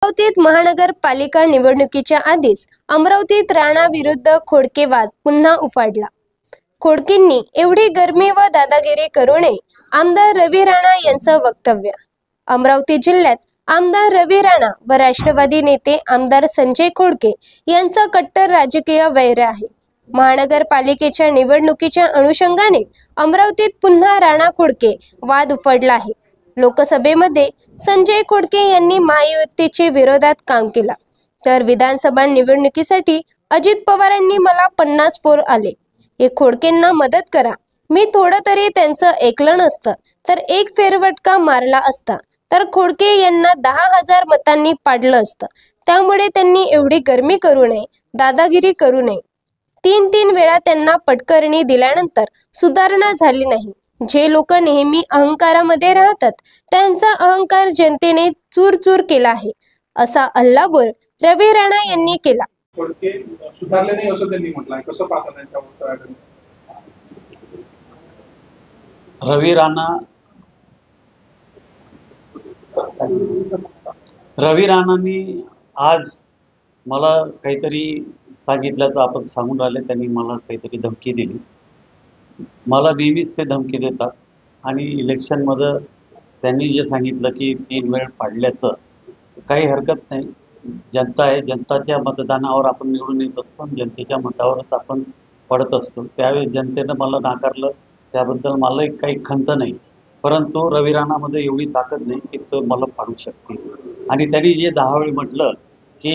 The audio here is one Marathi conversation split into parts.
अमरावतीत महानगरपालिका निवडणुकीच्या आधीच अमरावतीत राणा विरुद्ध खोडके वाद पुन्हा उफाडला। खोडकेंनी एवढी गर्मी व दादागिरी करू नये, आमदार रवी राणा यांचं वक्तव्य। अमरावती जिल्ह्यात आमदार रवी राणा व राष्ट्रवादी नेते आमदार संजय खोडके यांचा कट्टर राजकीय वैर आहे। महानगरपालिकेच्या निवडणुकीच्या अनुषंगाने अमरावतीत पुन्हा राणा खोडके वाद उफाडला आहे। लोकसभेमध्ये संजय खोडके यांनी महायुतीच्या विरोधात काम केला, तर विधानसभा निवडणुकीसाठी अजित पवारांनी मला 50 फोर आले, हे खोडकेंना मदत करा, मी थोडं तरी त्यांचं ऐकलं नसतं तर एक फेरफटका मारला असता तर खोडके यांना 10,000 मतांनी पाडलं असतं। त्यामुळे त्यांनी एवढी गर्मी करू नये, दादागिरी करू नये। 3 वेळा त्यांना पटकरणी दिल्यानंतर सुधारणा झाली नाही। जे लोक नेहमी अहंकारामध्ये राहतात त्यांचा अहंकार जनतेने चूर केला आहे, असा हल्लाबोल रवी राणा यांनी केला। खोडके सुधारले नाही असं त्यांनी म्हटलंय, कसं पाहता त्यांच्या वक्तव्याकडे? रवी राणांनी आज मला काहीतरी सांगितलं, तर आपण सांगून राहिले, त्यांनी मला काहीतरी धमकी दिली। मला नेहमीच ते धमकी देतात आणि इलेक्शनमध्ये त्यांनी जे सांगितलं की 3 वेळ पाडल्याचं काही हरकत नाही। जनता आहे, जनताच्या मतदानावर आपण निवडून येत असतो, जनतेच्या मतावरच आपण पडत असतो। त्यावेळी जनतेनं मला नाकारलं, त्याबद्दल मला काही खंत नाही, परंतु रवी राणामध्ये एवढी ताकद नाही की तो मला पाडू शकतील। आणि त्यांनी जे 10 वेळ म्हटलं की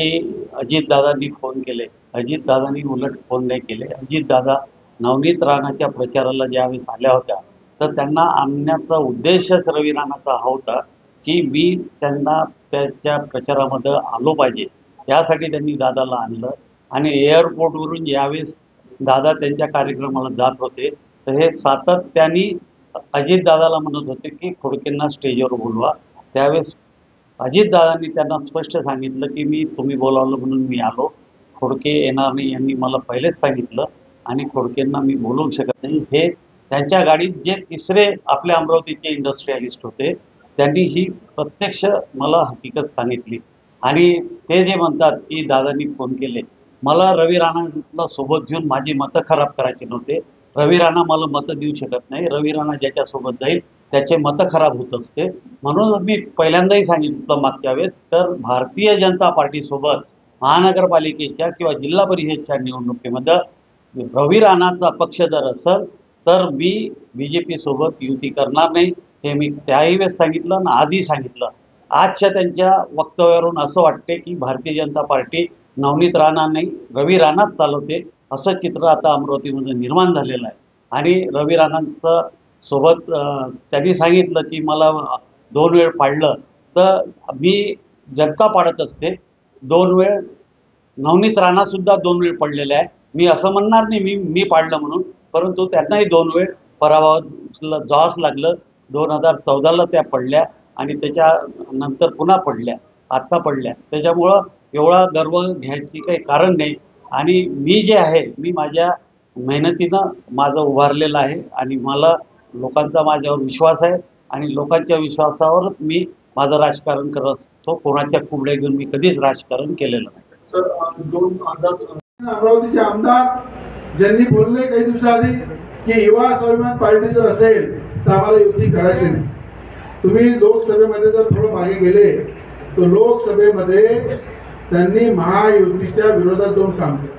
अजितदादांनी फोन केले, अजितदादांनी उलट फोन नाही केले। अजितदादा नवनीत राणाच्या प्रचाराला ज्यावेळेस आल्या होत्या तर त्यांना आणण्याचा उद्देशच रवी राणाचा हा होता की मी त्यांना त्याच्या प्रचारामध्ये आलो पाहिजे, यासाठी त्यांनी दादाला आणलं। आणि एअरपोर्टवरून ज्यावेळेस दादा त्यांच्या कार्यक्रमाला जात होते तर हे सातत्याने अजितदादाला म्हणत होते की खोडकेंना स्टेजवर बोलवा। त्यावेळेस अजितदादांनी त्यांना स्पष्ट सांगितलं की तुम्ही बोलावलं म्हणून मी आलो, खोडके येणार नाही यांनी मला पहिलेच सांगितलं आणि खोडकेंना मी बोलवू शकत नाही। हे त्यांच्या गाडीत जे तिसरे आपल्या अमरावतीचे इंडस्ट्रियलिस्ट होते त्यांनी ही प्रत्यक्ष मला हकीकत सांगितली। आणि ते जे म्हणतात की दादांनी फोन केले, मला रवी राणाला सोबत घेऊन माझी मतं खराब करायचे नव्हते। रवी राणा मला मतं देऊ शकत नाही, रवी राणा ज्याच्यासोबत जाईल त्याचे मतं खराब होत असते। म्हणूनच मी पहिल्यांदाही सांगितलं मागच्या वेळेस, तर भारतीय जनता पार्टीसोबत महानगरपालिकेच्या किंवा जिल्हा परिषदच्या निवडणुकीमध्ये रवी राणाचा पक्ष जर असेल तर मी BJP सोबत युती करणार नाही, हे मी त्याही वेळेस सांगितलं आणि आजही सांगितलं। आजच्या त्यांच्या वक्तव्यावरून असं वाटते की भारतीय जनता पार्टी नवनीत राणा नाही रवी राणाच चालवते, असं चित्र आता अमरावतीमध्ये निर्माण झालेलं आहे। आणि रवी राणांचं सोबत त्यांनी सांगितलं की मला 2 वेळ पाडलं तर मी जनता पाडत असते, 2 वेळ नवनीत राणासुद्धा 2 वेळ पडलेले आहे। मी असं म्हणणार नाही मी पाडलं म्हणून, परंतु त्यांनाही 2 वेळ पराभवाला जावंच लागलं। 2014ला त्या पडल्या आणि त्याच्यानंतर पुन्हा पडल्या, आत्ता पडल्या। त्याच्यामुळं एवढा गर्व घ्यायची काही कारण नाही। आणि मी जे आहे मी माझ्या मेहनतीनं माझं उभारलेलं आहे आणि मला लोकांचा माझ्यावर विश्वास आहे आणि लोकांच्या विश्वासावर मी माझं राजकारण करत असतो। कोणाच्या कुबड्या घेऊन मी कधीच राजकारण केलेलं नाही। सर, अमरावतीचे आमदार ज्यांनी बोलले काही दिवसाआधी की युवा स्वाभिमान पार्टी जर असेल तर आम्हाला युती करायची नाही। तुम्ही लोकसभेमध्ये जर थोडं मागे गेले तर लोकसभेमध्ये त्यांनी महायुतीच्या विरोधात जाऊन काम केलं,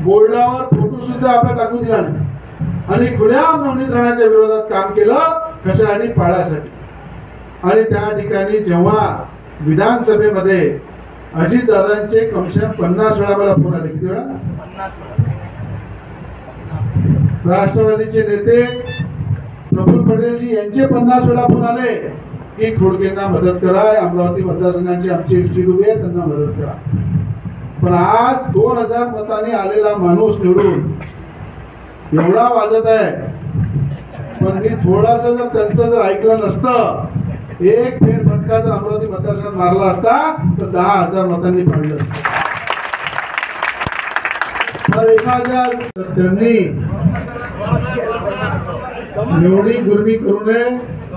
बोर्डावर फोटो सुद्धा आपण टाकू दिला नाही आणि खुल्या नवनीत राणाच्या विरोधात काम केलं, कशासाठी? पाळासाठी। आणि त्या ठिकाणी जेव्हा विधानसभेमध्ये अजितदादांचे कमशा 50 वेळा मला फोन आले, किती वेळा? 50। राष्ट्रवादीचे नेते प्रफुल्ल पटेलजी यांचे 50 वेळा फोन आले की खोडकेंना मदत करा, अमरावती मतदारसंघाची आमची एक सीट उभी आहे, त्यांना मदत करा। पण आज 2000 मतांनी आलेला माणूस निवडून एवढा वाजत आहे, पण मी थोडासा जर त्यांचं जर ऐकलं नसतं, एक फेरफटका जर अमरावती मतदारसंघात मारला असता तर 10,000 मतांनी पाडलं असतं। तर एखाद्या त्यांनी एवढी गुर्मी करू नये,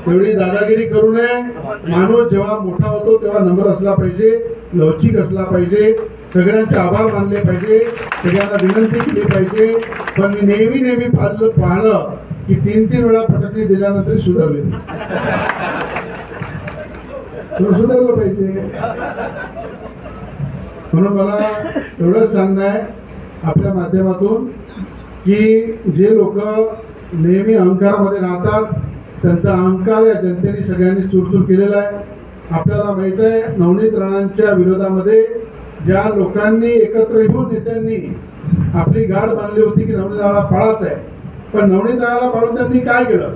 एवढी दादागिरी करू नये। माणूस जेव्हा मोठा होतो तेव्हा नम्र असला पाहिजे। लवचिक असला पाहिजे, सगळ्यांचे आभार मानले पाहिजे, सगळ्यांना विनंती केली पाहिजे. पण मी नेहमी पाहिलं की 3-3 वेळा फटकणी दिल्यानंतर सुधारले. सुधारलं पाहिजे. म्हणून मला एवढंच सांगणं आहे आपल्या माध्यमातून की जे लोक नेहमी अहंकारामध्ये राहतात त्यांचा अहंकार या जनतेने सगळ्यांनी चूरचूर केलेला आहे. आपल्याला माहित आहे नवनीत राणांच्या विरोधामध्ये ज्या लोकांनी एकत्र येऊन नेत्यांनी आपली गाठ बांधली होती की नवनीत राणाला पाळायचं आहे, पण नवनीत राणाला पाळून त्यांनी काय केलं?